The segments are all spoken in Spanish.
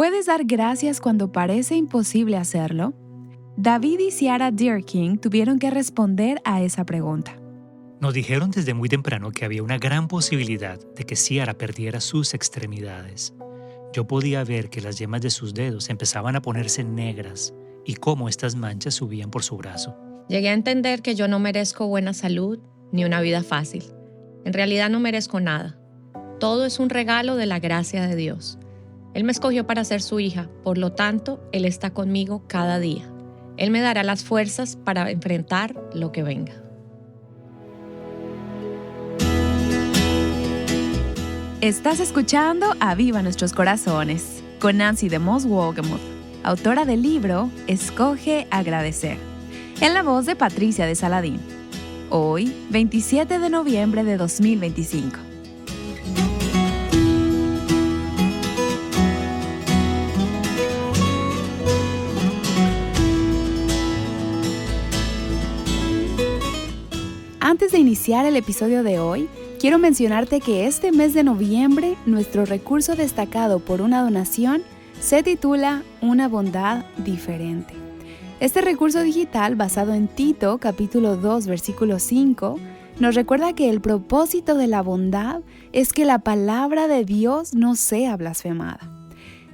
¿Puedes dar gracias cuando parece imposible hacerlo? David y Ciara Dearking tuvieron que responder a esa pregunta. Nos dijeron desde muy temprano que había una gran posibilidad de que Ciara perdiera sus extremidades. Yo podía ver que las yemas de sus dedos empezaban a ponerse negras y cómo estas manchas subían por su brazo. Llegué a entender que yo no merezco buena salud ni una vida fácil. En realidad no merezco nada. Todo es un regalo de la gracia de Dios. Él me escogió para ser su hija, por lo tanto, Él está conmigo cada día. Él me dará las fuerzas para enfrentar lo que venga. Estás escuchando Aviva Nuestros Corazones con Nancy DeMoss Wolgemuth, autora del libro Escoge Agradecer, en la voz de Patricia de Saladín. Hoy, 27 de noviembre de 2025. Antes de iniciar el episodio de hoy, quiero mencionarte que este mes de noviembre, nuestro recurso destacado por una donación se titula Una bondad diferente. Este recurso digital, basado en Tito, capítulo 2, versículo 5, nos recuerda que el propósito de la bondad es que la palabra de Dios no sea blasfemada.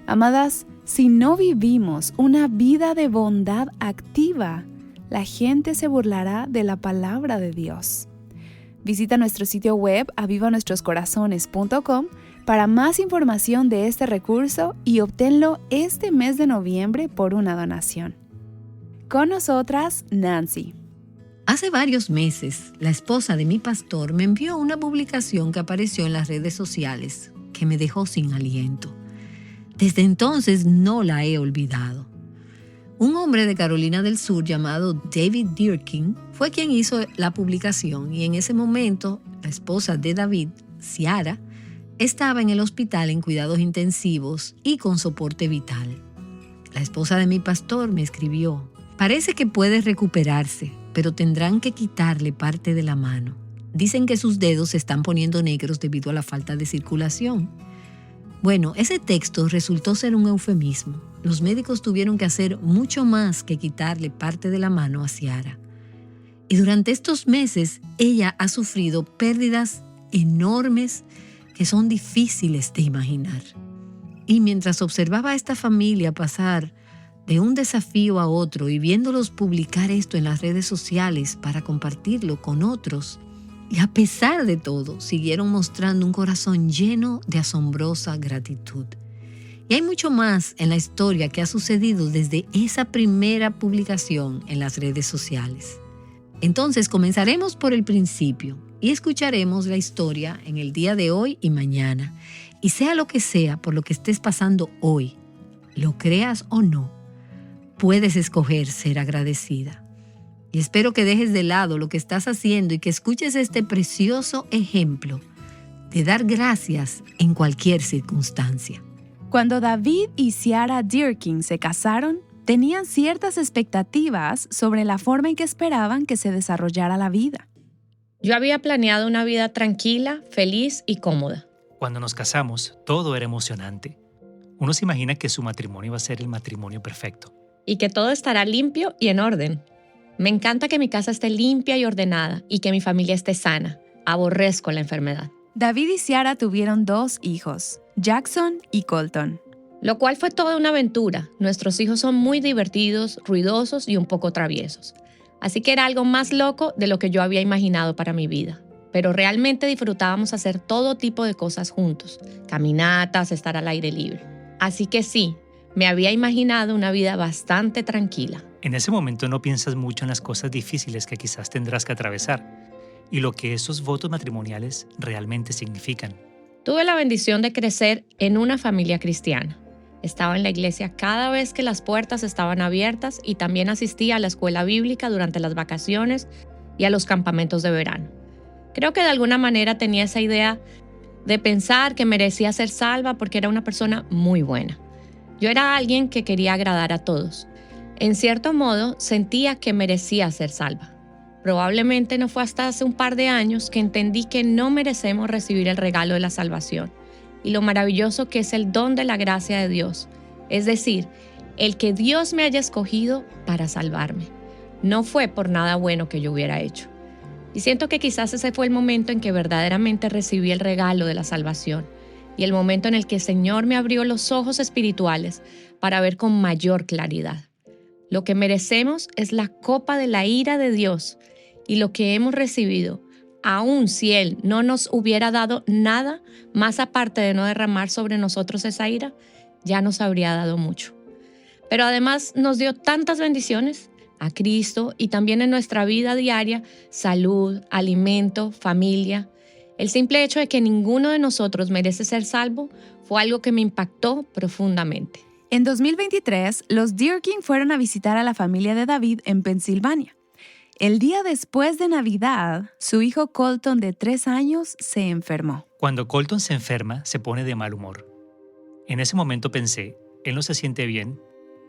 Amadas, si no vivimos una vida de bondad activa, la gente se burlará de la palabra de Dios. Visita nuestro sitio web avivanuestroscorazones.com para más información de este recurso y obténlo este mes de noviembre por una donación. Con nosotras, Nancy. Hace varios meses, la esposa de mi pastor me envió una publicación que apareció en las redes sociales que me dejó sin aliento. Desde entonces no la he olvidado. Un hombre de Carolina del Sur llamado David Dearking fue quien hizo la publicación y en ese momento la esposa de David, Ciara, estaba en el hospital en cuidados intensivos y con soporte vital. La esposa de mi pastor me escribió: parece que puede recuperarse, pero tendrán que quitarle parte de la mano. Dicen que sus dedos se están poniendo negros debido a la falta de circulación. Bueno, ese texto resultó ser un eufemismo. Los médicos tuvieron que hacer mucho más que quitarle parte de la mano a Ciara. Y durante estos meses, ella ha sufrido pérdidas enormes que son difíciles de imaginar. Y mientras observaba a esta familia pasar de un desafío a otro y viéndolos publicar esto en las redes sociales para compartirlo con otros, y a pesar de todo, siguieron mostrando un corazón lleno de asombrosa gratitud. Y hay mucho más en la historia que ha sucedido desde esa primera publicación en las redes sociales. Entonces comenzaremos por el principio y escucharemos la historia en el día de hoy y mañana. Y sea lo que sea por lo que estés pasando hoy, lo creas o no, puedes escoger ser agradecida. Y espero que dejes de lado lo que estás haciendo y que escuches este precioso ejemplo de dar gracias en cualquier circunstancia. Cuando David y Ciara Dearking se casaron, tenían ciertas expectativas sobre la forma en que esperaban que se desarrollara la vida. Yo había planeado una vida tranquila, feliz y cómoda. Cuando nos casamos, todo era emocionante. Uno se imagina que su matrimonio va a ser el matrimonio perfecto. Y que todo estará limpio y en orden. Me encanta que mi casa esté limpia y ordenada y que mi familia esté sana. Aborrezco la enfermedad. David y Ciara tuvieron 2 hijos, Jackson y Colton. Lo cual fue toda una aventura. Nuestros hijos son muy divertidos, ruidosos y un poco traviesos. Así que era algo más loco de lo que yo había imaginado para mi vida. Pero realmente disfrutábamos hacer todo tipo de cosas juntos. Caminatas, estar al aire libre. Así que sí, me había imaginado una vida bastante tranquila. En ese momento no piensas mucho en las cosas difíciles que quizás tendrás que atravesar y lo que esos votos matrimoniales realmente significan. Tuve la bendición de crecer en una familia cristiana. Estaba en la iglesia cada vez que las puertas estaban abiertas y también asistía a la escuela bíblica durante las vacaciones y a los campamentos de verano. Creo que de alguna manera tenía esa idea de pensar que merecía ser salva porque era una persona muy buena. Yo era alguien que quería agradar a todos. En cierto modo, sentía que merecía ser salva. Probablemente no fue hasta hace un par de años que entendí que no merecemos recibir el regalo de la salvación y lo maravilloso que es el don de la gracia de Dios, Es decir, el que Dios me haya escogido para salvarme. No fue por nada bueno que yo hubiera hecho. Y siento que quizás ese fue el momento en que verdaderamente recibí el regalo de la salvación y el momento en el que el Señor me abrió los ojos espirituales para ver con mayor claridad. Lo que merecemos es la copa de la ira de Dios y lo que hemos recibido, aun si Él no nos hubiera dado nada más aparte de no derramar sobre nosotros esa ira, ya nos habría dado mucho. Pero además nos dio tantas bendiciones a Cristo y también en nuestra vida diaria, salud, alimento, familia. El simple hecho de que ninguno de nosotros merece ser salvo fue algo que me impactó profundamente. En 2023, los Dearkin fueron a visitar a la familia de David en Pensilvania. El día después de Navidad, su hijo Colton de 3 años se enfermó. Cuando Colton se enferma, se pone de mal humor. En ese momento pensé, él no se siente bien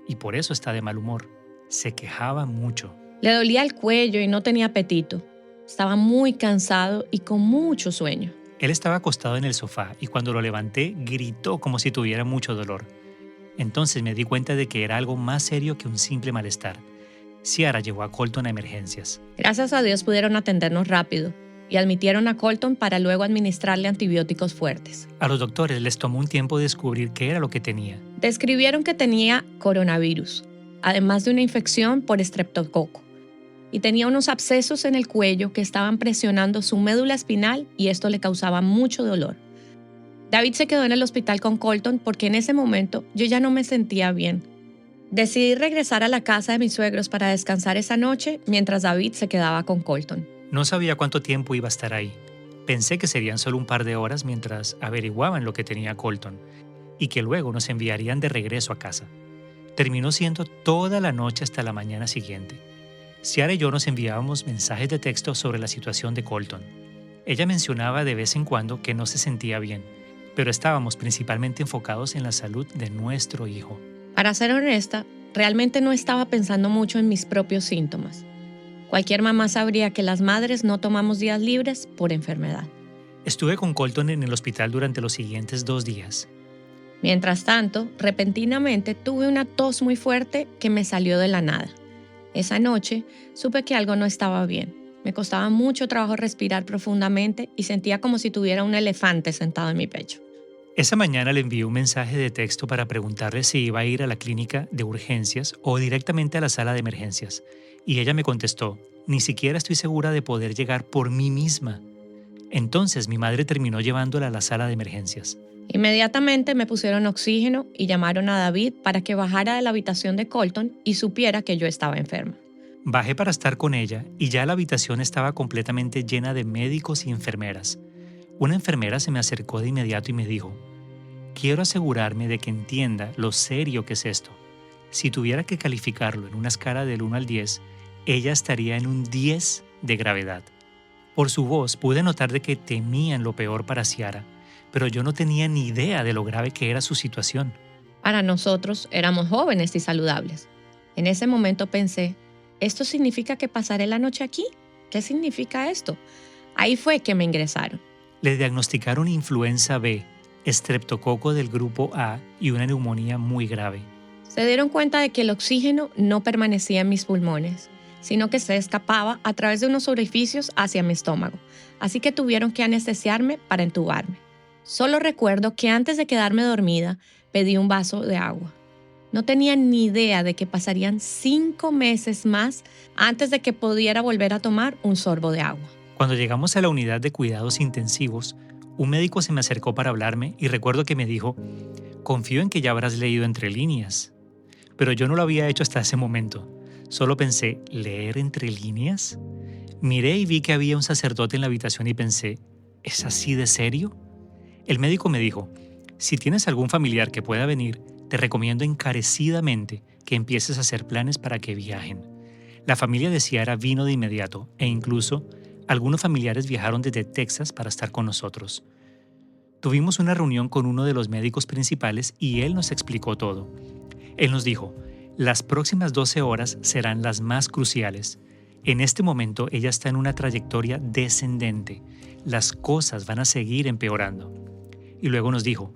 y por eso está de mal humor. Se quejaba mucho. Le dolía el cuello y no tenía apetito. Estaba muy cansado y con mucho sueño. Él estaba acostado en el sofá y cuando lo levanté, gritó como si tuviera mucho dolor. Entonces me di cuenta de que era algo más serio que un simple malestar. Ciara llevó a Colton a emergencias. Gracias a Dios pudieron atendernos rápido y admitieron a Colton para luego administrarle antibióticos fuertes. A los doctores les tomó un tiempo descubrir qué era lo que tenía. Describieron que tenía coronavirus, además de una infección por estreptococo. Y tenía unos abscesos en el cuello que estaban presionando su médula espinal y esto le causaba mucho dolor. David se quedó en el hospital con Colton porque en ese momento yo ya no me sentía bien. Decidí regresar a la casa de mis suegros para descansar esa noche mientras David se quedaba con Colton. No sabía cuánto tiempo iba a estar ahí. Pensé que serían solo un par de horas mientras averiguaban lo que tenía Colton y que luego nos enviarían de regreso a casa. Terminó siendo toda la noche hasta la mañana siguiente. Ciara y yo nos enviábamos mensajes de texto sobre la situación de Colton. Ella mencionaba de vez en cuando que no se sentía bien, pero estábamos principalmente enfocados en la salud de nuestro hijo. Para ser honesta, realmente no estaba pensando mucho en mis propios síntomas. Cualquier mamá sabría que las madres no tomamos días libres por enfermedad. Estuve con Colton en el hospital durante los siguientes 2 días. Mientras tanto, repentinamente tuve una tos muy fuerte que me salió de la nada. Esa noche supe que algo no estaba bien. Me costaba mucho trabajo respirar profundamente y sentía como si tuviera un elefante sentado en mi pecho. Esa mañana le envié un mensaje de texto para preguntarle si iba a ir a la clínica de urgencias o directamente a la sala de emergencias. Y ella me contestó, ni siquiera estoy segura de poder llegar por mí misma. Entonces mi madre terminó llevándola a la sala de emergencias. Inmediatamente me pusieron oxígeno y llamaron a David para que bajara de la habitación de Colton y supiera que yo estaba enferma. Bajé para estar con ella y ya la habitación estaba completamente llena de médicos y enfermeras. Una enfermera se me acercó de inmediato y me dijo, quiero asegurarme de que entienda lo serio que es esto. Si tuviera que calificarlo en una escala del 1 al 10, ella estaría en un 10 de gravedad. Por su voz pude notar de que temían lo peor para Ciara, pero yo no tenía ni idea de lo grave que era su situación. Para nosotros éramos jóvenes y saludables. En ese momento pensé, ¿esto significa que pasaré la noche aquí? ¿Qué significa esto? Ahí fue que me ingresaron. Le diagnosticaron influenza B, estreptococo del grupo A y una neumonía muy grave. Se dieron cuenta de que el oxígeno no permanecía en mis pulmones, sino que se escapaba a través de unos orificios hacia mi estómago, así que tuvieron que anestesiarme para entubarme. Solo recuerdo que antes de quedarme dormida, pedí un vaso de agua. No tenía ni idea de que pasarían 5 meses más antes de que pudiera volver a tomar un sorbo de agua. Cuando llegamos a la unidad de cuidados intensivos, un médico se me acercó para hablarme y recuerdo que me dijo, confío en que ya habrás leído entre líneas. Pero yo no lo había hecho hasta ese momento. Solo pensé, ¿leer entre líneas? Miré y vi que había un sacerdote en la habitación y pensé, ¿es así de serio? El médico me dijo, si tienes algún familiar que pueda venir, te recomiendo encarecidamente que empieces a hacer planes para que viajen. La familia de Ciara vino de inmediato e incluso algunos familiares viajaron desde Texas para estar con nosotros. Tuvimos una reunión con uno de los médicos principales y él nos explicó todo. Él nos dijo, las próximas 12 horas serán las más cruciales. En este momento ella está en una trayectoria descendente. Las cosas van a seguir empeorando. Y luego nos dijo,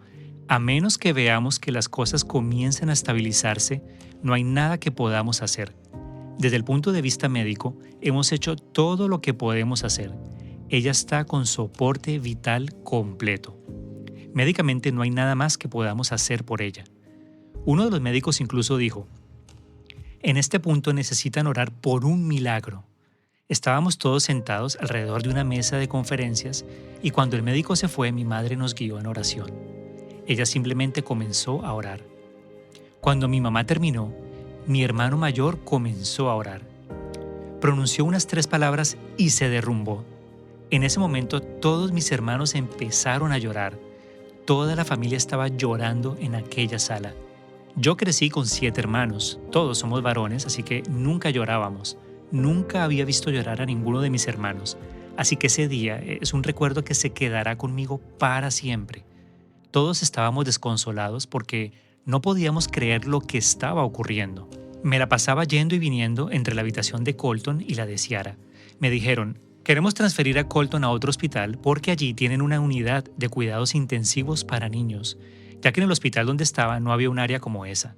A menos que veamos que las cosas comiencen a estabilizarse, no hay nada que podamos hacer. Desde el punto de vista médico, hemos hecho todo lo que podemos hacer. Ella está con soporte vital completo. Médicamente no hay nada más que podamos hacer por ella. Uno de los médicos incluso dijo, en este punto necesitan orar por un milagro. Estábamos todos sentados alrededor de una mesa de conferencias y cuando el médico se fue, mi madre nos guió en oración. Ella simplemente comenzó a orar. Cuando mi mamá terminó, mi hermano mayor comenzó a orar. Pronunció unas 3 palabras y se derrumbó. En ese momento todos mis hermanos empezaron a llorar. Toda la familia estaba llorando en aquella sala. Yo crecí con 7 hermanos, todos somos varones, así que nunca llorábamos. Nunca había visto llorar a ninguno de mis hermanos, así que ese día es un recuerdo que se quedará conmigo para siempre. Todos estábamos desconsolados porque no podíamos creer lo que estaba ocurriendo. Me la pasaba yendo y viniendo entre la habitación de Colton y la de Ciara. Me dijeron, queremos transferir a Colton a otro hospital porque allí tienen una unidad de cuidados intensivos para niños, ya que en el hospital donde estaba no había un área como esa.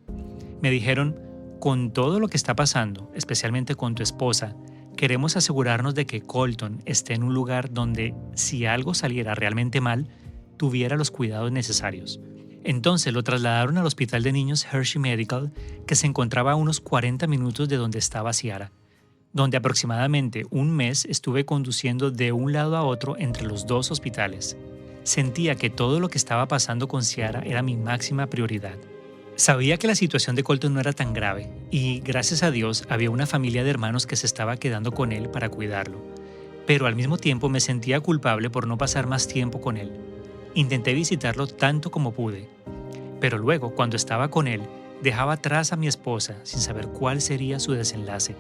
Me dijeron, con todo lo que está pasando, especialmente con tu esposa, queremos asegurarnos de que Colton esté en un lugar donde, si algo saliera realmente mal, tuviera los cuidados necesarios. Entonces lo trasladaron al hospital de niños Hershey Medical, que se encontraba a unos 40 minutos de donde estaba Ciara, donde aproximadamente un mes estuve conduciendo de un lado a otro entre los 2 hospitales. Sentía que todo lo que estaba pasando con Ciara era mi máxima prioridad. Sabía que la situación de Colton no era tan grave y, gracias a Dios, había una familia de hermanos que se estaba quedando con él para cuidarlo. Pero al mismo tiempo me sentía culpable por no pasar más tiempo con él. Intenté visitarlo tanto como pude. Pero luego, cuando estaba con él, dejaba atrás a mi esposa sin saber cuál sería su desenlace.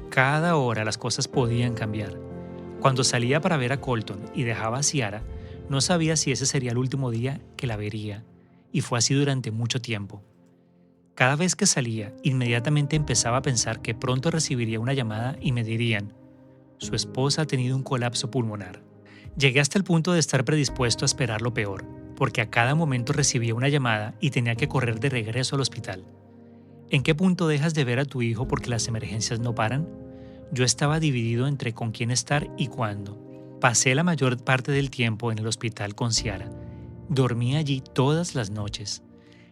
Cada hora las cosas podían cambiar. Cuando salía para ver a Colton y dejaba a Ciara, no sabía si ese sería el último día que la vería. Y fue así durante mucho tiempo. Cada vez que salía, inmediatamente empezaba a pensar que pronto recibiría una llamada y me dirían, su esposa ha tenido un colapso pulmonar. Llegué hasta el punto de estar predispuesto a esperar lo peor, porque a cada momento recibía una llamada y tenía que correr de regreso al hospital. ¿En qué punto dejas de ver a tu hijo porque las emergencias no paran? Yo estaba dividido entre con quién estar y cuándo. Pasé la mayor parte del tiempo en el hospital con Ciara. Dormí allí todas las noches.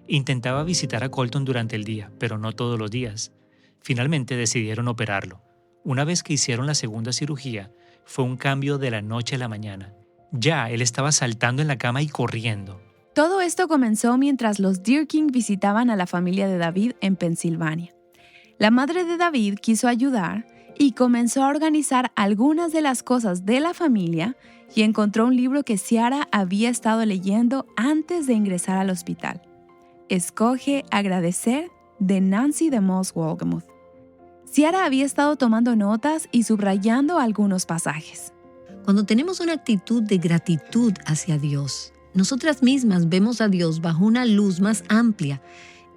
Intentaba visitar a Colton durante el día, pero no todos los días. Finalmente decidieron operarlo. Una vez que hicieron la segunda cirugía, fue un cambio de la noche a la mañana. Ya él estaba saltando en la cama y corriendo. Todo esto comenzó mientras los Deerking visitaban a la familia de David en Pensilvania. La madre de David quiso ayudar y comenzó a organizar algunas de las cosas de la familia y encontró un libro que Ciara había estado leyendo antes de ingresar al hospital. Escoge agradecer, de Nancy DeMoss Wolgemuth. Ciara había estado tomando notas y subrayando algunos pasajes. Cuando tenemos una actitud de gratitud hacia Dios, nosotras mismas vemos a Dios bajo una luz más amplia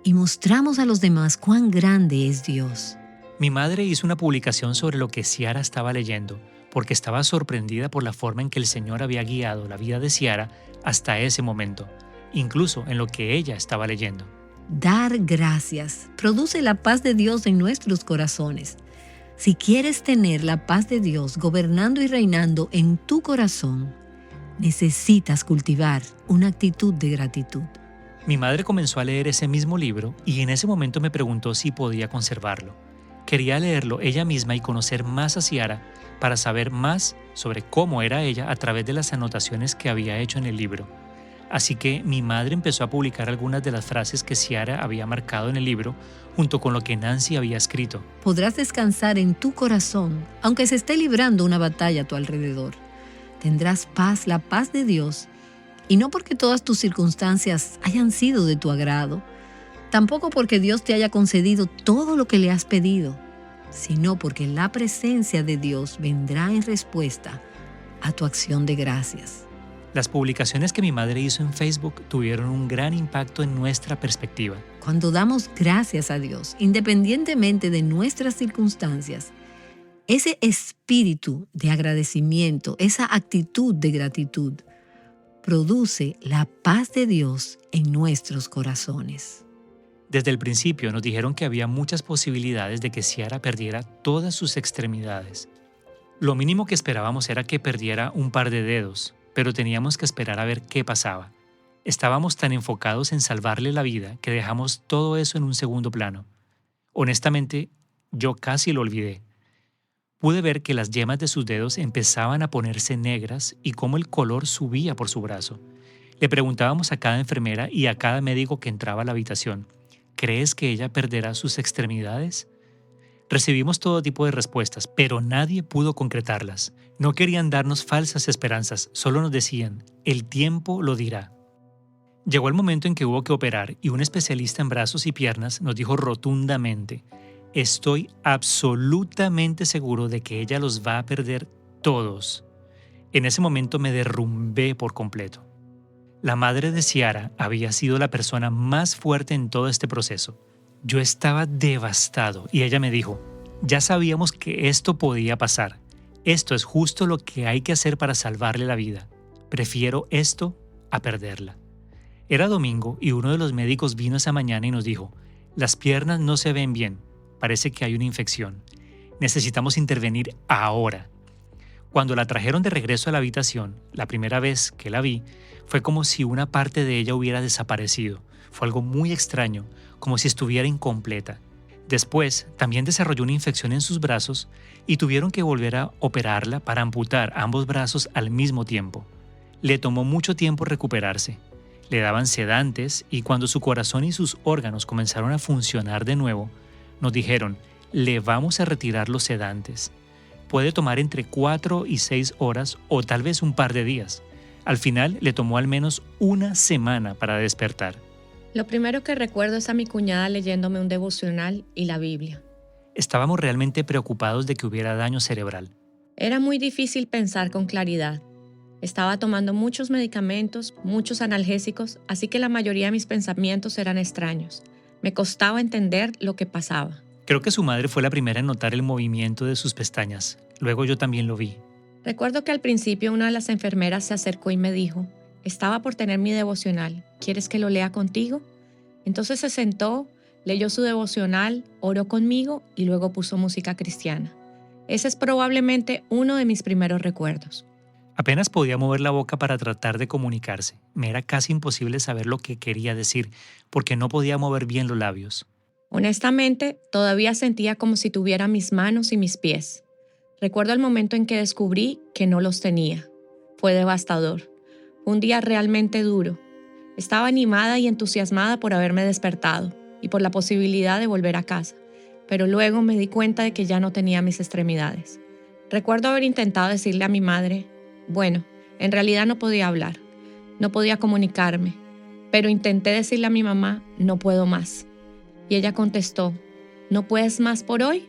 y mostramos a los demás cuán grande es Dios. Mi madre hizo una publicación sobre lo que Ciara estaba leyendo, porque estaba sorprendida por la forma en que el Señor había guiado la vida de Ciara hasta ese momento, incluso en lo que ella estaba leyendo. Dar gracias produce la paz de Dios en nuestros corazones. Si quieres tener la paz de Dios gobernando y reinando en tu corazón, necesitas cultivar una actitud de gratitud. Mi madre comenzó a leer ese mismo libro y en ese momento me preguntó si podía conservarlo. Quería leerlo ella misma y conocer más a Ciara para saber más sobre cómo era ella a través de las anotaciones que había hecho en el libro. Así que mi madre empezó a publicar algunas de las frases que Ciara había marcado en el libro junto con lo que Nancy había escrito. Podrás descansar en tu corazón, aunque se esté librando una batalla a tu alrededor. Tendrás paz, la paz de Dios, y no porque todas tus circunstancias hayan sido de tu agrado, tampoco porque Dios te haya concedido todo lo que le has pedido, sino porque la presencia de Dios vendrá en respuesta a tu acción de gracias. Las publicaciones que mi madre hizo en Facebook tuvieron un gran impacto en nuestra perspectiva. Cuando damos gracias a Dios, independientemente de nuestras circunstancias, ese espíritu de agradecimiento, esa actitud de gratitud, produce la paz de Dios en nuestros corazones. Desde el principio nos dijeron que había muchas posibilidades de que Ciara perdiera todas sus extremidades. Lo mínimo que esperábamos era que perdiera un par de dedos, pero teníamos que esperar a ver qué pasaba. Estábamos tan enfocados en salvarle la vida que dejamos todo eso en un segundo plano. Honestamente, yo casi lo olvidé. Pude ver que las yemas de sus dedos empezaban a ponerse negras y cómo el color subía por su brazo. Le preguntábamos a cada enfermera y a cada médico que entraba a la habitación, ¿crees que ella perderá sus extremidades? Recibimos todo tipo de respuestas, pero nadie pudo concretarlas. No querían darnos falsas esperanzas, solo nos decían, el tiempo lo dirá. Llegó el momento en que hubo que operar y un especialista en brazos y piernas nos dijo rotundamente, estoy absolutamente seguro de que ella los va a perder todos. En ese momento me derrumbé por completo. La madre de Ciara había sido la persona más fuerte en todo este proceso. Yo estaba devastado y ella me dijo, ya sabíamos que esto podía pasar. Esto es justo lo que hay que hacer para salvarle la vida. Prefiero esto a perderla. Era domingo y uno de los médicos vino esa mañana y nos dijo, las piernas no se ven bien, parece que hay una infección. Necesitamos intervenir ahora. Cuando la trajeron de regreso a la habitación, la primera vez que la vi, fue como si una parte de ella hubiera desaparecido. Fue algo muy extraño, como si estuviera incompleta. Después, también desarrolló una infección en sus brazos y tuvieron que volver a operarla para amputar ambos brazos al mismo tiempo. Le tomó mucho tiempo recuperarse. Le daban sedantes y cuando su corazón y sus órganos comenzaron a funcionar de nuevo, nos dijeron, le vamos a retirar los sedantes. Puede tomar entre 4 y 6 horas o tal vez un par de días. Al final le tomó al menos una semana para despertar. Lo primero que recuerdo es a mi cuñada leyéndome un devocional y la Biblia. Estábamos realmente preocupados de que hubiera daño cerebral. Era muy difícil pensar con claridad. Estaba tomando muchos medicamentos, muchos analgésicos, así que la mayoría de mis pensamientos eran extraños. Me costaba entender lo que pasaba. Creo que su madre fue la primera en notar el movimiento de sus pestañas. Luego yo también lo vi. Recuerdo que al principio una de las enfermeras se acercó y me dijo, estaba por tener mi devocional, ¿quieres que lo lea contigo? Entonces se sentó, leyó su devocional, oró conmigo y luego puso música cristiana. Ese es probablemente uno de mis primeros recuerdos. Apenas podía mover la boca para tratar de comunicarse. Me era casi imposible saber lo que quería decir, porque no podía mover bien los labios. Honestamente, todavía sentía como si tuviera mis manos y mis pies. Recuerdo el momento en que descubrí que no los tenía. Fue devastador. Un día realmente duro. Estaba animada y entusiasmada por haberme despertado y por la posibilidad de volver a casa, pero luego me di cuenta de que ya no tenía mis extremidades. Recuerdo haber intentado decirle a mi madre, bueno, en realidad no podía hablar, no podía comunicarme, pero intenté decirle a mi mamá, no puedo más. Y ella contestó, ¿no puedes más por hoy?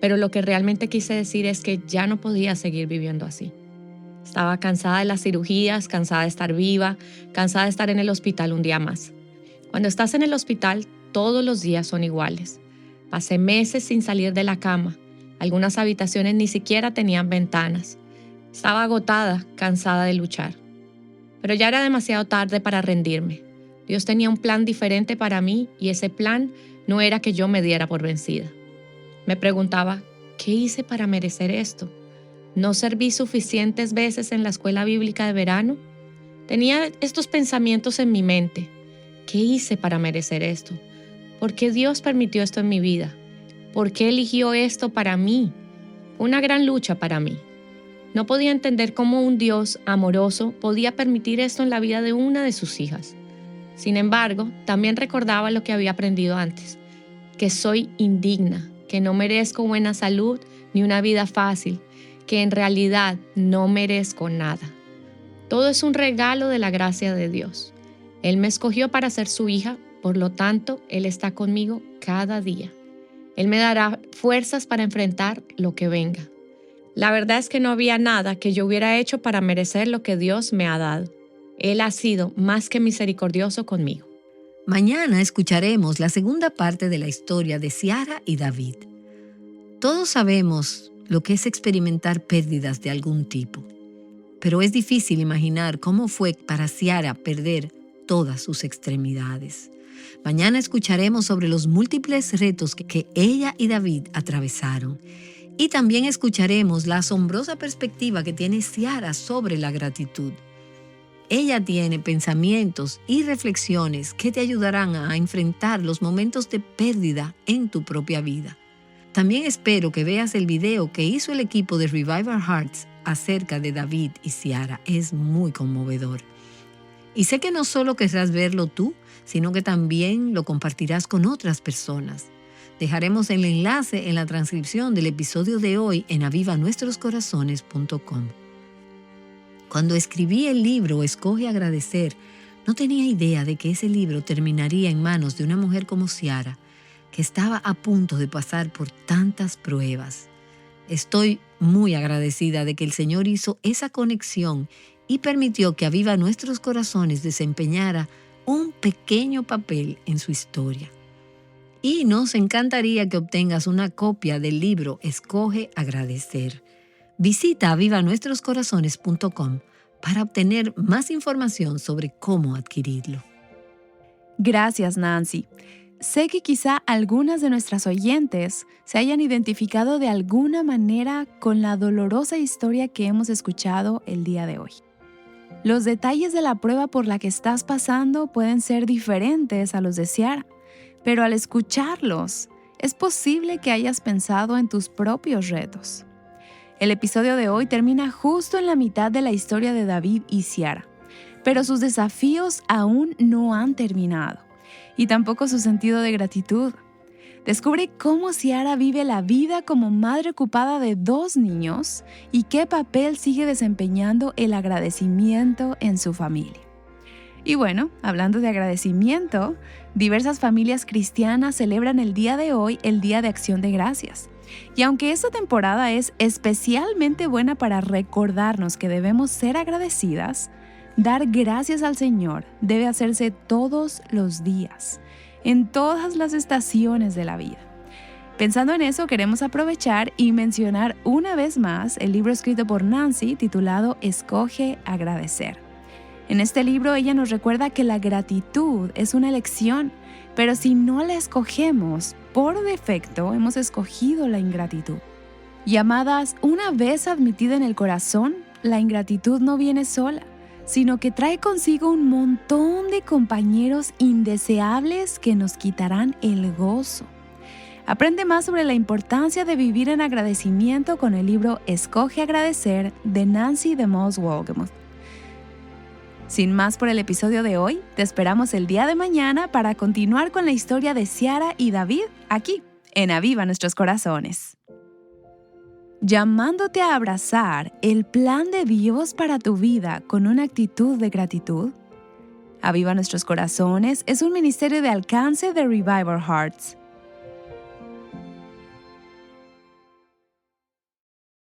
Pero lo que realmente quise decir es que ya no podía seguir viviendo así. Estaba cansada de las cirugías, cansada de estar viva, cansada de estar en el hospital un día más. Cuando estás en el hospital, todos los días son iguales. Pasé meses sin salir de la cama. Algunas habitaciones ni siquiera tenían ventanas. Estaba agotada, cansada de luchar. Pero ya era demasiado tarde para rendirme. Dios tenía un plan diferente para mí y ese plan no era que yo me diera por vencida. Me preguntaba, ¿qué hice para merecer esto? ¿No serví suficientes veces en la escuela bíblica de verano? Tenía estos pensamientos en mi mente. ¿Qué hice para merecer esto? ¿Por qué Dios permitió esto en mi vida? ¿Por qué eligió esto para mí? Fue una gran lucha para mí. No podía entender cómo un Dios amoroso podía permitir esto en la vida de una de sus hijas. Sin embargo, también recordaba lo que había aprendido antes, que soy indigna, que no merezco buena salud ni una vida fácil, que en realidad no merezco nada. Todo es un regalo de la gracia de Dios. Él me escogió para ser su hija, por lo tanto, Él está conmigo cada día. Él me dará fuerzas para enfrentar lo que venga. La verdad es que no había nada que yo hubiera hecho para merecer lo que Dios me ha dado. Él ha sido más que misericordioso conmigo. Mañana escucharemos la segunda parte de la historia de Ciara y David. Todos sabemos lo que es experimentar pérdidas de algún tipo. pero es difícil imaginar cómo fue para Ciara perder todas sus extremidades. Mañana escucharemos sobre los múltiples retos que ella y David atravesaron. Y también escucharemos la asombrosa perspectiva que tiene Ciara sobre la gratitud. Ella tiene pensamientos y reflexiones que te ayudarán a enfrentar los momentos de pérdida en tu propia vida. También espero que veas el video que hizo el equipo de Revive Our Hearts acerca de David y Ciara. Es muy conmovedor. Y sé que no solo querrás verlo tú, sino que también lo compartirás con otras personas. Dejaremos el enlace en la transcripción del episodio de hoy en avivanuestroscorazones.com. Cuando escribí el libro Escoge Agradecer, no tenía idea de que ese libro terminaría en manos de una mujer como Ciara, que estaba a punto de pasar por tantas pruebas. Estoy muy agradecida de que el Señor hizo esa conexión y permitió que Aviva Nuestros Corazones desempeñara un pequeño papel en su historia. Y nos encantaría que obtengas una copia del libro Escoge Agradecer. Visita avivanuestroscorazones.com para obtener más información sobre cómo adquirirlo. Gracias, Nancy. Sé que quizá algunas de nuestras oyentes se hayan identificado de alguna manera con la dolorosa historia que hemos escuchado el día de hoy. Los detalles de la prueba por la que estás pasando pueden ser diferentes a los de Ciara, pero al escucharlos, es posible que hayas pensado en tus propios retos. El episodio de hoy termina justo en la mitad de la historia de David y Ciara, pero sus desafíos aún no han terminado, y tampoco su sentido de gratitud. Descubre cómo Ciara vive la vida como madre ocupada de 2 niños y qué papel sigue desempeñando el agradecimiento en su familia. Y bueno, hablando de agradecimiento, diversas familias cristianas celebran el día de hoy el Día de Acción de Gracias. Y aunque esta temporada es especialmente buena para recordarnos que debemos ser agradecidas, dar gracias al Señor debe hacerse todos los días, en todas las estaciones de la vida. Pensando en eso, queremos aprovechar y mencionar una vez más el libro escrito por Nancy titulado Escoge Agradecer. En este libro ella nos recuerda que la gratitud es una elección, pero si no la escogemos, por defecto hemos escogido la ingratitud. Y amadas, una vez admitida en el corazón, la ingratitud no viene sola, sino que trae consigo un montón de compañeros indeseables que nos quitarán el gozo. Aprende más sobre la importancia de vivir en agradecimiento con el libro Escoge Agradecer de Nancy DeMoss Wolgemuth. Sin más por el episodio de hoy, te esperamos el día de mañana para continuar con la historia de Ciara y David aquí, en Aviva Nuestros Corazones. Llamándote a abrazar el plan de Dios para tu vida con una actitud de gratitud. Aviva Nuestros Corazones es un ministerio de alcance de Revive Our Hearts.